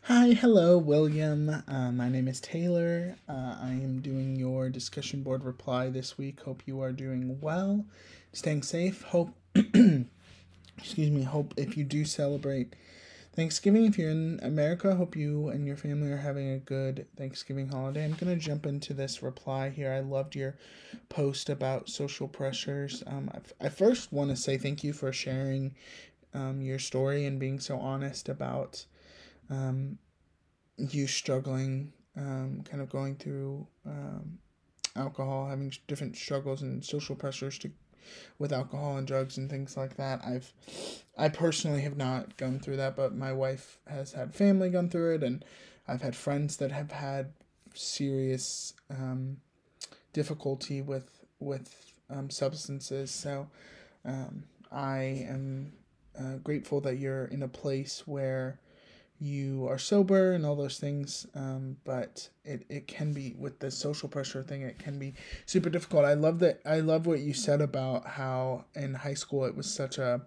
Hi, hello, William. My name is Taylor. I am doing your discussion board reply this week. Hope you are doing well, staying safe. Hope, excuse me, hope if you do celebrate Thanksgiving, if you're in America, hope you and your family are having a good Thanksgiving holiday. I'm going to jump into this reply here. I loved your post about social pressures. I first want to say thank you for sharing your story and being so honest about um, you struggling, kind of going through alcohol, having different struggles and social pressures with alcohol and drugs and things like that. I personally have not gone through that, but my wife has had family gone through it, and I've had friends that have had serious difficulty with substances. So I am grateful that you're in a place where you are sober and all those things, but it can be, with the social pressure thing, it can be super difficult. I love what you said about how in high school it's such a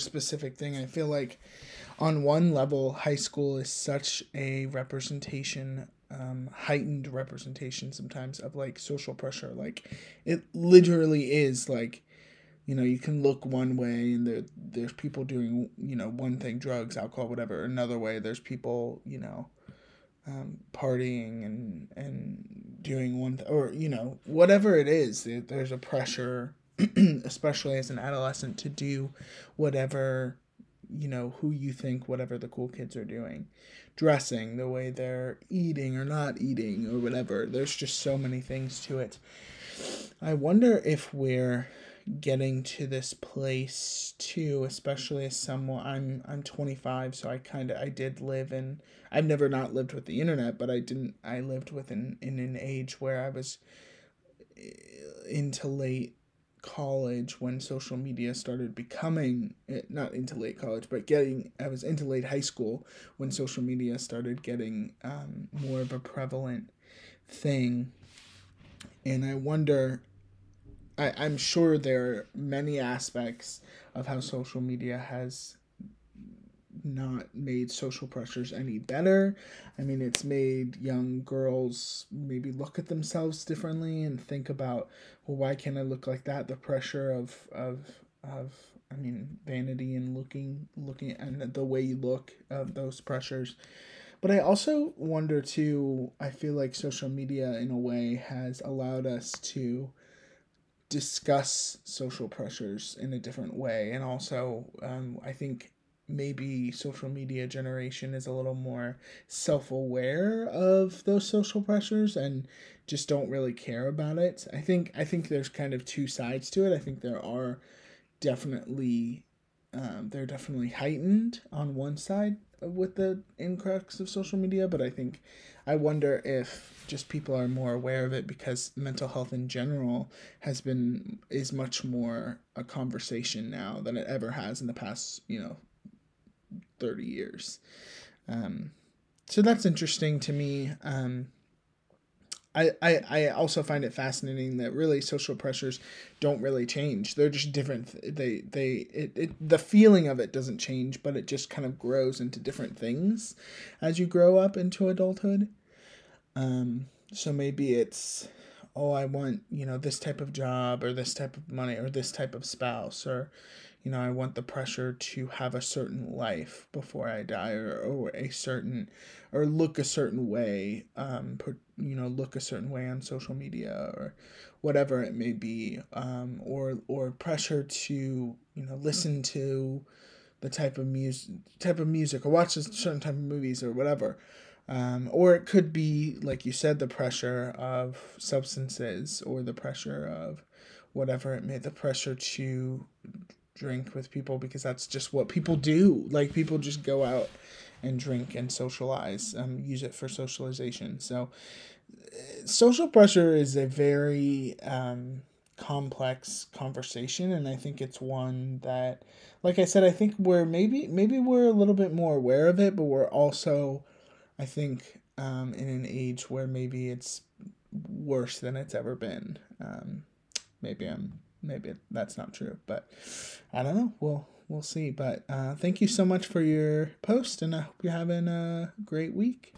specific thing. I feel like on one level high school is such a representation, heightened representation sometimes, of like social pressure. Like it literally is like, you can look one way and there's people doing, one thing, drugs, alcohol, whatever. Another way, there's people, partying and doing or, whatever it is, there's a pressure, especially as an adolescent, to do whatever, who you think, whatever the cool kids are doing. Dressing, the way they're eating or not eating or whatever. There's just so many things to it. I wonder if we're getting to this place too, especially as someone, I'm 25, so I did live in, I've never not lived with the internet, but I lived in an age where I was into late college when social media started becoming, not into late college, but I was into late high school when social media started getting more of a prevalent thing. And I wonder, I'm sure there are many aspects of how social media has not made social pressures any better. I mean, it's made young girls maybe look at themselves differently and think about, well, why can't I look like that? The pressure of I mean, vanity and looking and the way you look, of those pressures. But I also wonder too, I feel like social media in a way has allowed us to discuss social pressures in a different way. And also, I think maybe social media generation is a little more self-aware of those social pressures and just don't really care about it. I think there's kind of two sides to it. I think definitely they're definitely heightened on one side with the incrux of social media, but I wonder if just people are more aware of it because mental health in general is much more a conversation now than it ever has in the past 30 years. Um, so that's interesting to me. I also find it fascinating that really social pressures don't really change. They're just different. The feeling of it doesn't change, but it just kind of grows into different things as you grow up into adulthood. So maybe it's, oh, I want, this type of job or this type of money or this type of spouse, or, I want the pressure to have a certain life before I die, or a certain, or look a certain way, look a certain way on social media or whatever it may be, or pressure to, listen to the type of music or watch a certain type of movies or whatever. Or it could be, like you said, the pressure of substances or the pressure of whatever it may, the pressure to drink with people because that's just what people do. Like people just go out and drink and socialize, use it for socialization. So social pressure is a very complex conversation, and I think it's one that, like I said, I think maybe we're a little bit more aware of it, but we're also, I think, in an age where maybe it's worse than it's ever been. Maybe that's not true, but I don't know. we'll see. But thank you so much for your post, and I hope you're having a great week.